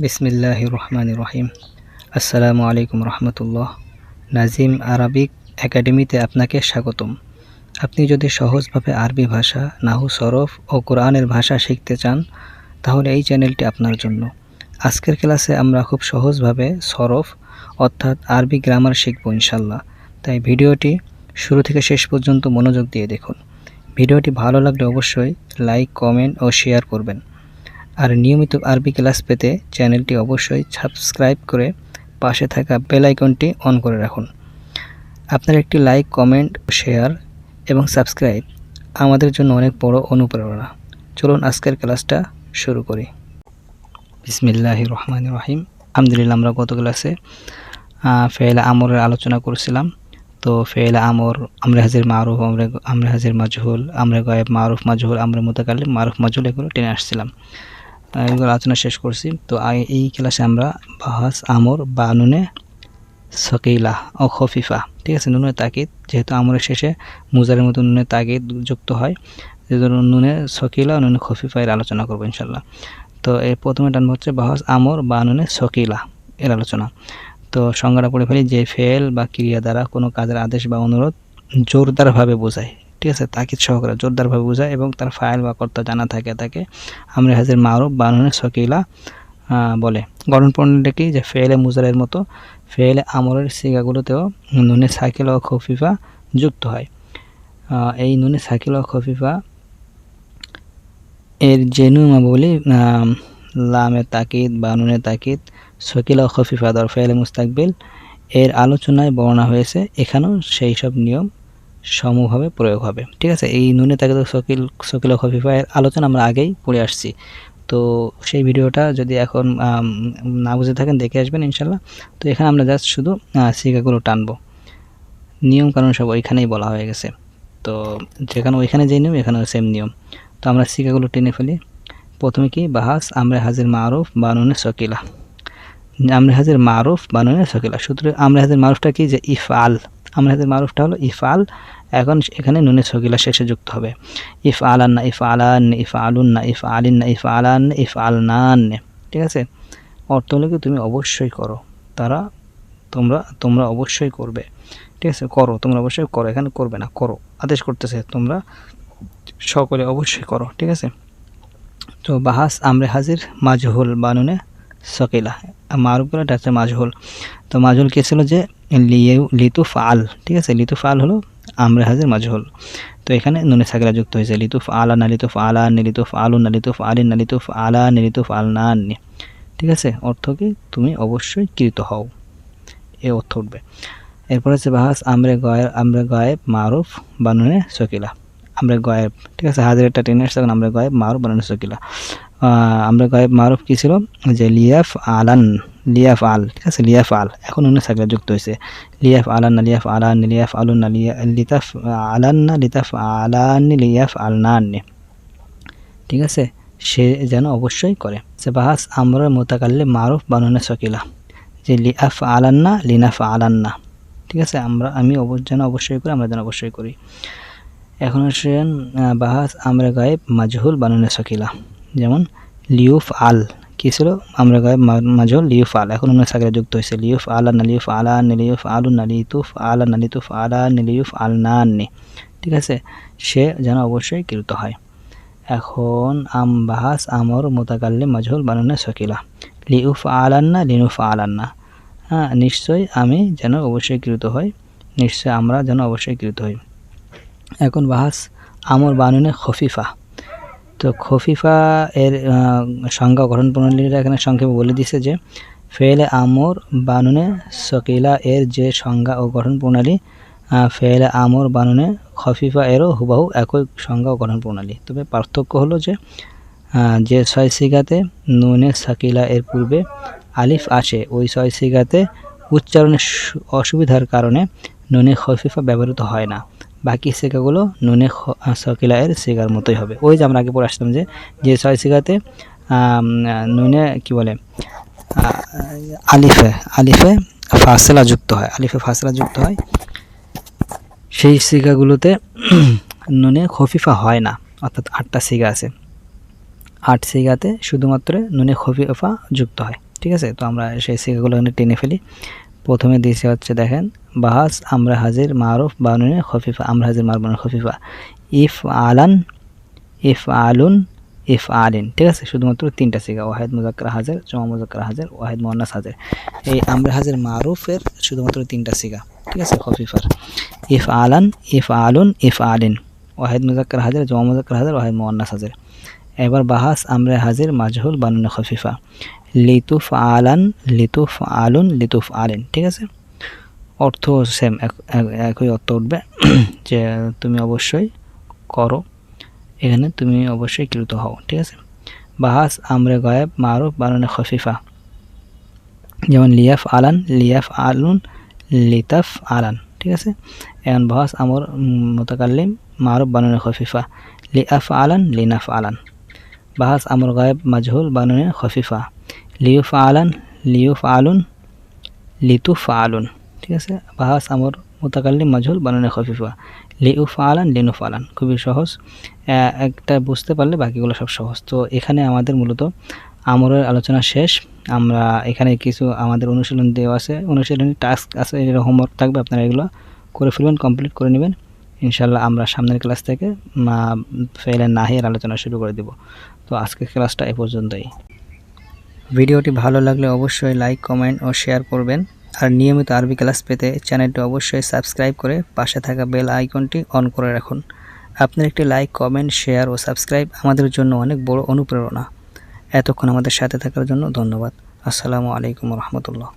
বিসমিল্লাহির রহমানির রহিম। আসসালামু আলাইকুম রহমতুল্লাহ। নাজিম আরবিক একাডেমিতে আপনাকে স্বাগতম। আপনি যদি সহজভাবে আরবি ভাষা, নাহু, সরফ ও কোরআনের ভাষা শিখতে চান তাহলে এই চ্যানেলটি আপনার জন্য। আজকের ক্লাসে আমরা খুব সহজভাবে সরফ অর্থাৎ আরবি গ্রামার শিখব ইনশাল্লাহ। তাই ভিডিওটি শুরু থেকে শেষ পর্যন্ত মনোযোগ দিয়ে দেখুন। ভিডিওটি ভালো লাগলে অবশ্যই লাইক, কমেন্ট ও শেয়ার করবেন। আর নিয়মিত আরবি ক্লাস পেতে চ্যানেলটি অবশ্যই সাবস্ক্রাইব করে পাশে থাকা বেল আইকনটি অন করে রাখুন। আপনার একটি লাইক, কমেন্ট, শেয়ার এবং সাবস্ক্রাইব আমাদের জন্য অনেক বড় অনুপ্রেরণা। চলুন আজকের ক্লাসটা শুরু করি। বিসমিল্লাহির রহমানির রহিম। আলহামদুলিল্লাহ, আমরা গত ক্লাসে ফেয়েল আমরের আলোচনা করেছিলাম। তো ফেয়েল আমর, আমরে হাজির মারুফ, আমরে হাজির মাজহুল, আমরে গায়েব মারুফ মাজহুল, আমরে মুতাকাল্লিম মারুফ মাজহুল এগুলো টেনে আসছিলাম। এগুলো আলোচনা শেষ করছি। তো এই ক্লাসে আমরা বাহাস আমর বা নুনে সকিলা ও খফিফা, ঠিক আছে, নুনে তাকিদ, যেহেতু আমরের শেষে মুজারের মতো নুনে তাকিদ যুক্ত হয়, যেহেতু নুনে সকিলা ও নুনে খফিফা এর আলোচনা করবো ইনশাল্লাহ। তো এর প্রথমে টানবো হচ্ছে বাহাস আমর বা নুনে সকিলা এর আলোচনা। তো সংজ্ঞাটা পড়ে ফেলি যে ফেল বা ক্রিয়া দ্বারা কোনো কাজের আদেশ বা অনুরোধ জোরদারভাবে বোঝায়, ঠিক আছে, তাকিদ সহকারে জোরদারভাবে বোঝায় এবং তার ফাইল বা কর্তা জানা থাকে তাকে আমরে হাজির মারুফ বা নুনে সকিলা বলে। গঠন প্রণালীটা কি, যে ফেলে মুজারের মতো ফেলে আমরের সিগাগুলোতেও নুনে সাকিলা ও খফিফা যুক্ত হয়। এই নুনে সাকিলা ও খফিফা এর জেনুমা বলি লামে তাকিদ বা নুনে তাকিদ, সকিলা ও খফিফা দর ফেলে মুস্তাকবিল এর আলোচনায় বর্ণনা হয়েছে। এখানেও সেই সব নিয়ম সমভাবে প্রয়োগ হবে, ঠিক আছে। এই নুনে তাকিদ সকিলা ও খফিফা এর আলোচনা আমরা আগেই পড়ে আসছি। তো সেই ভিডিওটা যদি এখন না বুঝে থাকেন দেখে আসবেন ইনশাল্লাহ। তো এখানে আমরা জাস্ট শুধু সিগাগুলো টানবো, নিয়ম কারণ সব ওইখানেই বলা হয়ে গেছে। তো যেখানে ওইখানে যে নিয়ম এখানেও সেম নিয়ম। তো আমরা সিগাগুলো টেনে ফেলি। প্রথমে কি, বাহাস আমরে হাজির মারুফ বানুনে সকিলা, আমরে হাজির মারুফ বানুনে সকিলা। সূত্রে আমরে হাজির মারুফটা কি, যে ইফআল, আমরে হাজির মারুফটা হলো ইফআল। এখন এখানে নুনে সকিলা শেষে যুক্ত হবে। ইফআলান্না, ইফআলান্নে, ইফআলুন্না, ইফআলিন্না, ইফআলান্নে, ইফআলনান্নে, ঠিক আছে। অর্থ হলো কি, তুমি অবশ্যই করো, তোমরা অবশ্যই করবে, ঠিক আছে। করো, তোমরা অবশ্যই করো, এখানে করবে না, করো আদেশ করতেছে, তোমরা সকলে অবশ্যই করো, ঠিক আছে। তো বাহাস আমরে হাজির মাজহুল বানুনে সকিলা, মারুফগুলো হচ্ছে মাজহুল। তো মাজহুল কি ছিল, যে লিতুফ আল, ঠিক আছে, লিতুফ আল হলো আমরে হাজির মাজহুল। তো এখানে নুনে সাকিলা যুক্ত হয়েছে, লিতুফ আলা না, লিতুফ আলা নে, লিতুফ আলু না, লিতুফ আলিন না, লিতুফ আলা নে, লিতুফ আলনা নে, ঠিক আছে। অর্থ কি, তুমি অবশ্যই কৃত হও, এ অর্থ উঠবে। এরপর হচ্ছে বাহাস আমরে গায়েব মারুফ বানুনে সকিলা, আমরে গায়েব, ঠিক আছে, হাজির একটা টেনে আসছে, আমরে গায়েব মারুফ বানুনে সকিলা। আমরা গায়েব মারুফ কি ছিল, যে লিয়াফ আলান, লিয়াফ আল, ঠিক আছে, লিয়াফ আল, এখন অন্য সাকিলা যুক্ত হয়েছে, লিয়াফ আলান না, লিয়াফ আলান, লিয়াফ আলুন না, লিতাফ আলান না, লিতাফ আলান, লিয়াফ আলনান, ঠিক আছে, সে যেন অবশ্যই করে। সে বাহাস আমরা মোতাকাল্লিম মারুফ বানুনে সকিলা, যে লিয়াফ আলান না, লিনাফ আলান না, ঠিক আছে, আমি যেন অবশ্যই করি, আমরা যেন অবশ্যই করি। এখন আসেন বাহাস আমরা গায়েব মাজহুল বানুনে সকিলা, যেমন লিউফ আল কি ছিল, আমরা গায়েব মাজহুল লিউফ আল, এখন অন্য সাকিলা যুক্ত হয়েছে, লিউফ আলা না, লিউফ আলা নে, লিউফ আলু না, লিতুফ আলা না, লিতুফ আলা নে, লিউফ আলনান নে, ঠিক আছে, সে যেন অবশ্যই কৃত হয়। এখন বাহাস আমর মোতাকাল্লিম মাজহুল বানুনে সকিলা, লিউফ আলান্না, লিনুফ আলান্না, হ্যাঁ, নিশ্চয়ই আমি যেন অবশ্যই কৃত হই, নিশ্চয় আমরা যেন অবশ্যই কৃত হই। এখন বাহাস আমর বানুনে খফিফা। তো খফিফা এর সংজ্ঞা গঠন প্রণালীটা এখানে সংক্ষেপে বলে দিছে, যে ফেলে আমর বানুনে সকিলা এর যে সংজ্ঞা ও গঠন প্রণালী, ফেলে আমর বানুনে খফিফা এরও হুবাহু একই সংজ্ঞা ও গঠন প্রণালী। তবে পার্থক্য হলো যে ছয় সিগাতে নুনে সাকিলা এর পূর্বে আলিফ আসে, ওই ছয় সিগাতে উচ্চারণের অসুবিধার কারণে নুনে খফিফা ব্যবহৃত হয় না। বাকি সিগাগুলো নুনে সকিলা এর সিগার মতোই হবে। ওই যে আমরা আগে পড়ে আসতাম, যে ছয় সিগাতে নুনে কি বলে আলিফে ফাসলা যুক্ত হয়, আলিফে ফাসলা যুক্ত হয়, সেই সিগাগুলোতে নুনে খফিফা হয় না, অর্থাৎ 8টা সিগা আছে। 8 সিগাতে শুধুমাত্র নুনে খফিফা যুক্ত হয়। ঠিক আছে, তো আমরা সেই সিগাগুলো এখানে টেনে ফেলি। প্রথমে দিয়েছে হচ্ছে দেখেন বাহাস আমরা হাজির মারুফ বা নুনে খফিফা, আমরা হাজির মারুফ বানুনে খফিফা, ইফ আলান, ইফ আলুন, ইফ আলিন। ঠিক আছে, শুধুমাত্র 3টা সিগা, ওয়াহিদ মুজাক্কার হাজির, জমা মুজাক্কার হাজির, ওয়াহিদ মুয়ান্নাস হাজির। এই আমরা হাজির মারুফের শুধুমাত্র 3টা সিগা। ঠিক আছে, খফিফার ইফ আলান, ইফ আলুন, ইফ আলিন, ওয়াহিদ মুজাক্কার হাজির, জমা মুজাক্কার হাজির, ওয়াহিদ মুয়ান্নাস হাজির। এবার বাহাস আমরা হাজির মাজহুল বানুনে খফিফা, লিতুফ আলান, লিতুফ আলুন, লিতুফ আলিন। ঠিক আছে, অর্থ সেম, একই অর্থ উঠবে যে তুমি অবশ্যই করো, এখানে তুমি অবশ্যই কৃত হও। ঠিক আছে, বাহাস আমরে গায়েব মারুফ বানুনে খফিফা, যেমন লিয়াফ আলান, লিয়াফ আলুন, লিতাফ আলান। ঠিক আছে, এখন বাহাস আমর মুতাকাল্লিম মারুফ বানুনে খফিফা, লিআফ আলান, লিনাফ আলান। বাহাস আমর গায়েব মাজহুল বানুনে খফিফা, লিউফ আলান, লিউফ আলুন, লিতুফ আলুন। ঠিক আছে, বাহাস আমর মুতাকাল্লিম মাজহুল বানুনে খফিফা, লিউফ আলান, লিনুফ আলান। খুবই সহজ, একটা বুঝতে পারলে বাকিগুলো সব সহজ। তো এখানে আমাদের মূলত আমরের আলোচনা শেষ। আমরা এখানে কিছু আমাদের অনুশীলন দেওয়া আছে, অনুশীলনী টাস্ক আছে, এর হোমওয়ার্ক থাকবে, আপনারা এগুলো করে ফেলবেন, কমপ্লিট করে নেবেন। ইনশাল্লাহ আমরা সামনের ক্লাস থেকে ফেলে নাহির আলোচনা শুরু করে দেব। তো আজকের ক্লাসটা এ পর্যন্তই। ভিডিওটি ভালো লাগলে অবশ্যই লাইক, কমেন্ট ও শেয়ার করবেন। আর নিয়মিত আরবি ক্লাস পেতে চ্যানেলটি অবশ্যই সাবস্ক্রাইব করে পাশে থাকা বেল আইকনটি অন করে রাখুন। আপনার একটি লাইক, কমেন্ট, শেয়ার ও সাবস্ক্রাইব আমাদের জন্য অনেক বড় অনুপ্রেরণা। এতক্ষণ আমাদের সাথে থাকার জন্য ধন্যবাদ। আসসালামু আলাইকুম রহমতুল্লাহ।